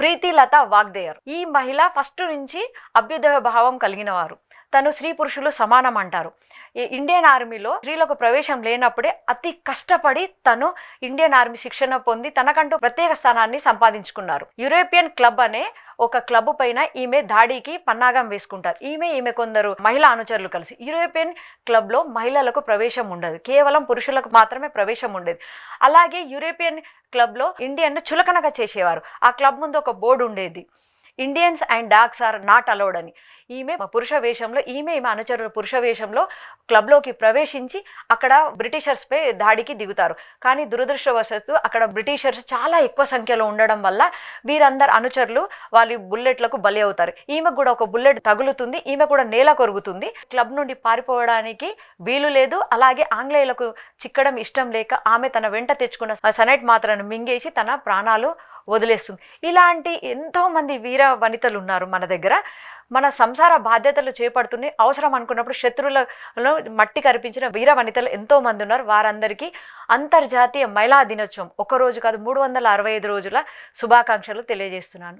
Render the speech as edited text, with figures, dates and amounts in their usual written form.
ప్రీతిలత వాగ్దేయర్. ఈ మహిళ ఫస్ట్ నుంచి అభ్యుదయ భావం కలిగిన వారు. తను స్త్రీ పురుషులు సమానం అంటారు. ఇండియన్ ఆర్మీలో స్త్రీలకు ప్రవేశం లేనప్పుడే అతి కష్టపడి తను ఇండియన్ ఆర్మీ శిక్షణ పొంది తనకంటూ ప్రత్యేక స్థానాన్ని సంపాదించుకున్నారు. యూరోపియన్ క్లబ్ అనే ఒక క్లబ్ పైన ఈమె దాడికి పన్నాగం వేసుకుంటారు. ఈమె కొందరు మహిళా అనుచరులు కలిసి. యూరోపియన్ క్లబ్ లో మహిళలకు ప్రవేశం ఉండదు, కేవలం పురుషులకు మాత్రమే ప్రవేశం ఉండేది. అలాగే యూరోపియన్ క్లబ్ లో ఇండియన్ చులకనగా చేసేవారు. ఆ క్లబ్ ముందు ఒక బోర్డు ఉండేది, Indians and dogs are not allowed అని. ఈమె పురుష వేషంలో ఈమె అనుచరుల పురుష వేషంలో క్లబ్లోకి ప్రవేశించి అక్కడ బ్రిటిషర్స్పై దాడికి దిగుతారు. కానీ దురదృష్టవశాత్తు అక్కడ బ్రిటిషర్స్ చాలా ఎక్కువ సంఖ్యలో ఉండడం వల్ల వీరందరు అనుచరులు వాళ్ళ బుల్లెట్లకు బలి అవుతారు. ఈమెకు కూడా ఒక బుల్లెట్ తగులుతుంది, ఈమె కూడా నేల కొరుగుతుంది. క్లబ్ నుండి పారిపోవడానికి వీలు లేదు. అలాగే ఆంగ్లేయులకు చిక్కడం ఇష్టం లేక ఆమె తన వెంట తెచ్చుకున్న సనైట్ మాత్రను మింగేసి తన ప్రాణాలు వదిలేస్తుంది. ఇలాంటి ఎంతో మంది వీర వనితలు ఉన్నారు మన దగ్గర. మన సంసార బాధ్యతలు చేపడుతూనే అవసరం అనుకున్నప్పుడు శత్రువులలో మట్టి కరిపించిన వీర వనితలు ఎంతో మంది ఉన్నారు. వారందరికీ అంతర్జాతీయ మహిళా దినోత్సవం, ఒక రోజు కాదు 365 రోజుల శుభాకాంక్షలు తెలియజేస్తున్నాను.